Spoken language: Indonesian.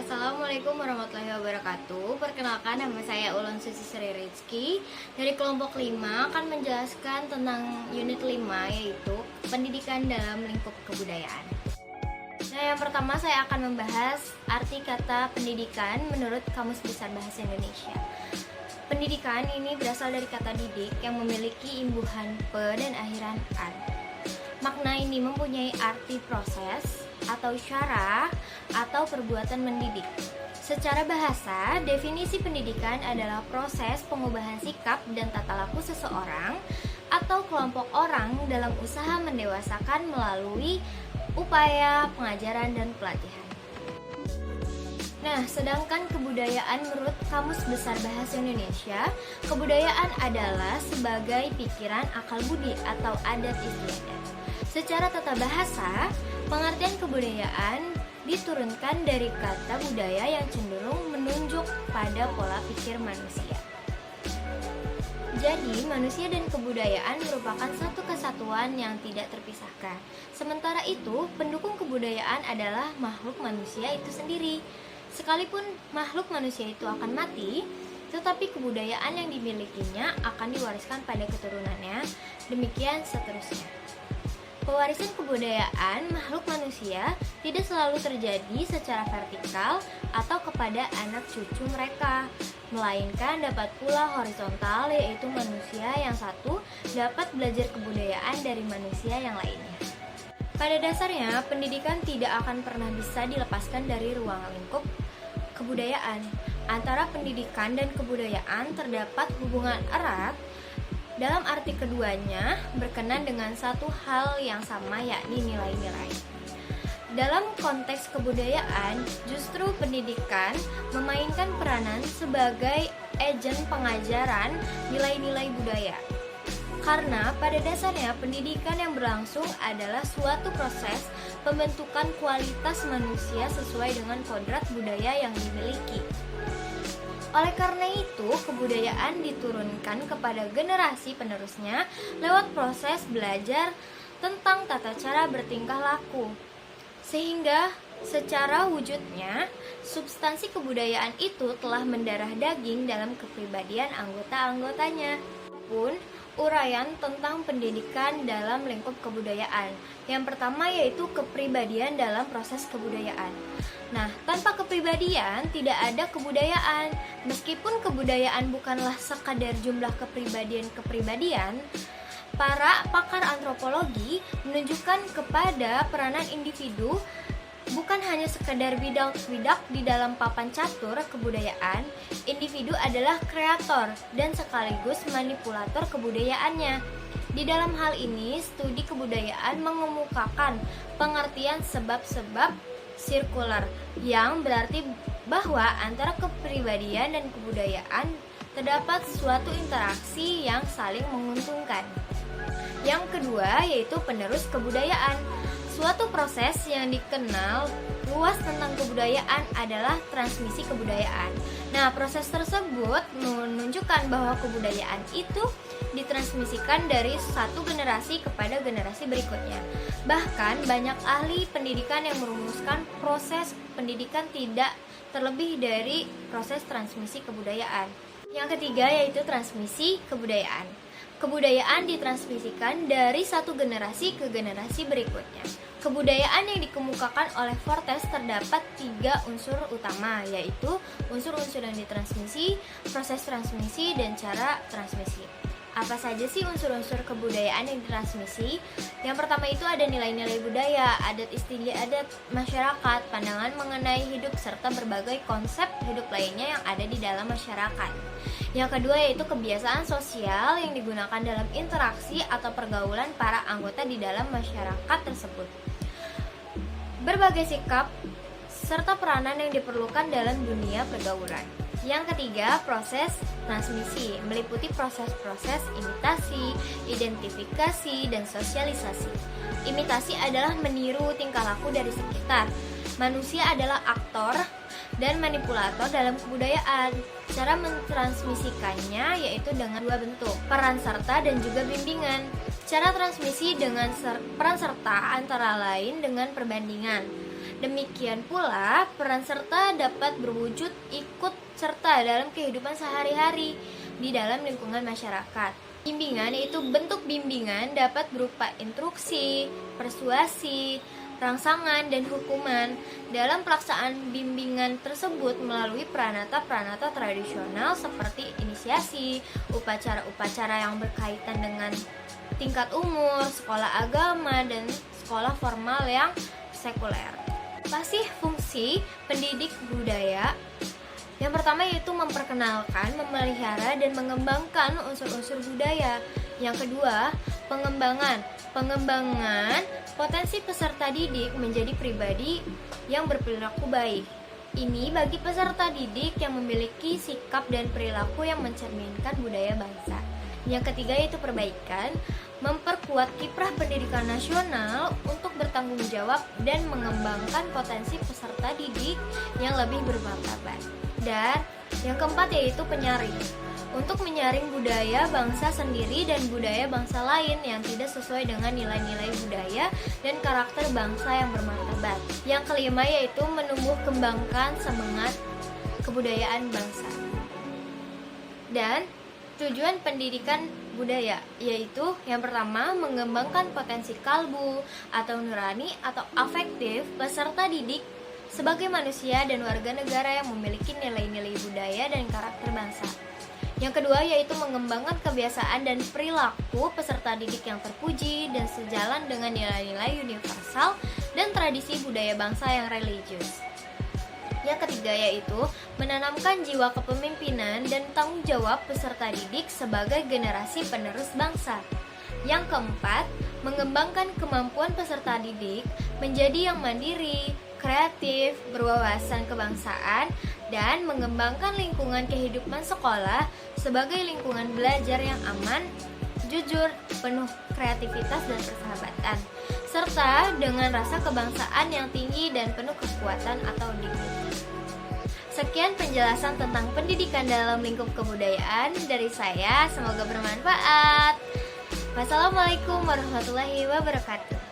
Assalamualaikum warahmatullahi wabarakatuh. Perkenalkan, nama saya Ulun Susi Sri Rizky dari kelompok 5 akan menjelaskan tentang unit 5, yaitu pendidikan dalam lingkup kebudayaan. Nah, yang pertama saya akan membahas arti kata pendidikan menurut Kamus Besar Bahasa Indonesia. Pendidikan ini berasal dari kata didik yang memiliki imbuhan pe dan akhiran an. Makna ini mempunyai arti proses atau cara atau perbuatan mendidik. Secara bahasa, definisi pendidikan adalah proses pengubahan sikap dan tata laku seseorang atau kelompok orang dalam usaha mendewasakan melalui upaya pengajaran dan pelatihan. Nah, sedangkan kebudayaan menurut Kamus Besar Bahasa Indonesia, kebudayaan adalah sebagai pikiran, akal budi atau adat istiadat. Secara tata bahasa, pengertian kebudayaan diturunkan dari kata budaya yang cenderung menunjuk pada pola pikir manusia. Jadi, manusia dan kebudayaan merupakan satu kesatuan yang tidak terpisahkan. Sementara itu, pendukung kebudayaan adalah makhluk manusia itu sendiri. Sekalipun makhluk manusia itu akan mati, tetapi kebudayaan yang dimilikinya akan diwariskan pada keturunannya, demikian seterusnya. Pewarisan kebudayaan makhluk manusia tidak selalu terjadi secara vertikal atau kepada anak cucu mereka, melainkan dapat pula horizontal, yaitu manusia yang satu dapat belajar kebudayaan dari manusia yang lainnya. Pada dasarnya, pendidikan tidak akan pernah bisa dilepaskan dari ruang lingkup kebudayaan. Antara pendidikan dan kebudayaan terdapat hubungan erat. Dalam arti keduanya berkenan dengan satu hal yang sama, yakni nilai-nilai. Dalam konteks kebudayaan, justru pendidikan memainkan peranan sebagai agen pengajaran nilai-nilai budaya. Karena pada dasarnya pendidikan yang berlangsung adalah suatu proses pembentukan kualitas manusia sesuai dengan kodrat budaya yang dimiliki. Oleh karena itu, kebudayaan diturunkan kepada generasi penerusnya lewat proses belajar tentang tata cara bertingkah laku. Sehingga secara wujudnya, substansi kebudayaan itu telah mendarah daging dalam kepribadian anggota-anggotanya. Pun uraian tentang pendidikan dalam lingkup kebudayaan. Yang pertama yaitu kepribadian dalam proses kebudayaan. Nah, tanpa kepribadian tidak ada kebudayaan. Meskipun kebudayaan bukanlah sekadar jumlah kepribadian, para pakar antropologi menunjukkan kepada peranan individu bukan hanya sekedar bidak-bidak di dalam papan catur kebudayaan. Individu adalah kreator dan sekaligus manipulator kebudayaannya. Di dalam hal ini, studi kebudayaan mengemukakan pengertian sebab-sebab sirkular, yang berarti bahwa antara kepribadian dan kebudayaan terdapat suatu interaksi yang saling menguntungkan. Yang kedua yaitu penerus kebudayaan. Suatu proses yang dikenal luas tentang kebudayaan adalah transmisi kebudayaan. Nah, proses tersebut menunjukkan bahwa kebudayaan itu ditransmisikan dari satu generasi kepada generasi berikutnya. Bahkan banyak ahli pendidikan yang merumuskan proses pendidikan tidak terlebih dari proses transmisi kebudayaan. Yang ketiga yaitu transmisi kebudayaan. Kebudayaan ditransmisikan dari satu generasi ke generasi berikutnya. Kebudayaan yang dikemukakan oleh Fortes terdapat 3 unsur utama, yaitu unsur-unsur yang ditransmisi, proses transmisi, dan cara transmisi. Apa saja sih unsur-unsur kebudayaan yang ditransmisi? Yang pertama itu ada nilai-nilai budaya, adat istiadat masyarakat, pandangan mengenai hidup, serta berbagai konsep hidup lainnya yang ada di dalam masyarakat. Yang kedua yaitu kebiasaan sosial yang digunakan dalam interaksi atau pergaulan para anggota di dalam masyarakat tersebut. Berbagai sikap serta peranan yang diperlukan dalam dunia pergaulan. Yang ketiga, proses transmisi meliputi proses-proses imitasi, identifikasi, dan sosialisasi. Imitasi adalah meniru tingkah laku dari sekitar. Manusia adalah aktor dan manipulator dalam kebudayaan. Cara mentransmisikannya yaitu dengan 2 bentuk, peran serta dan juga bimbingan. Cara transmisi dengan peran serta antara lain dengan perbandingan. Demikian pula, peran serta dapat berwujud ikut serta dalam kehidupan sehari-hari di dalam lingkungan masyarakat. Bimbingan, yaitu bentuk bimbingan, dapat berupa instruksi, persuasi, rangsangan, dan hukuman. Dalam pelaksanaan bimbingan tersebut melalui pranata-pranata tradisional seperti inisiasi, upacara-upacara yang berkaitan dengan tingkat umur, sekolah agama, dan sekolah formal yang sekuler. Pasih fungsi pendidik budaya yang pertama yaitu memperkenalkan, memelihara, dan mengembangkan unsur-unsur budaya. Yang kedua, pengembangan potensi peserta didik menjadi pribadi yang berperilaku baik. Ini bagi peserta didik yang memiliki sikap dan perilaku yang mencerminkan budaya bangsa. Yang ketiga yaitu perbaikan, memperkuat kiprah pendidikan nasional untuk bertanggung jawab dan mengembangkan potensi peserta didik yang lebih bermartabat. Dan yang keempat yaitu penyaring, untuk menyaring budaya bangsa sendiri dan budaya bangsa lain yang tidak sesuai dengan nilai-nilai budaya dan karakter bangsa yang bermartabat. Yang kelima yaitu menumbuh kembangkan semangat kebudayaan bangsa. Dan tujuan pendidikan budaya yaitu yang pertama mengembangkan potensi kalbu atau nurani atau afektif peserta didik sebagai manusia dan warga negara yang memiliki nilai-nilai budaya dan karakter bangsa. Yang kedua yaitu mengembangkan kebiasaan dan perilaku peserta didik yang terpuji dan sejalan dengan nilai-nilai universal dan tradisi budaya bangsa yang religius. Yang ketiga yaitu menanamkan jiwa kepemimpinan dan tanggung jawab peserta didik sebagai generasi penerus bangsa. Yang keempat, mengembangkan kemampuan peserta didik menjadi yang mandiri, kreatif, berwawasan kebangsaan, dan mengembangkan lingkungan kehidupan sekolah sebagai lingkungan belajar yang aman, jujur, penuh kreativitas dan persahabatan, serta dengan rasa kebangsaan yang tinggi dan penuh kekuatan atau dignity. Sekian penjelasan tentang pendidikan dalam lingkup kebudayaan dari saya, semoga bermanfaat. Wassalamualaikum warahmatullahi wabarakatuh.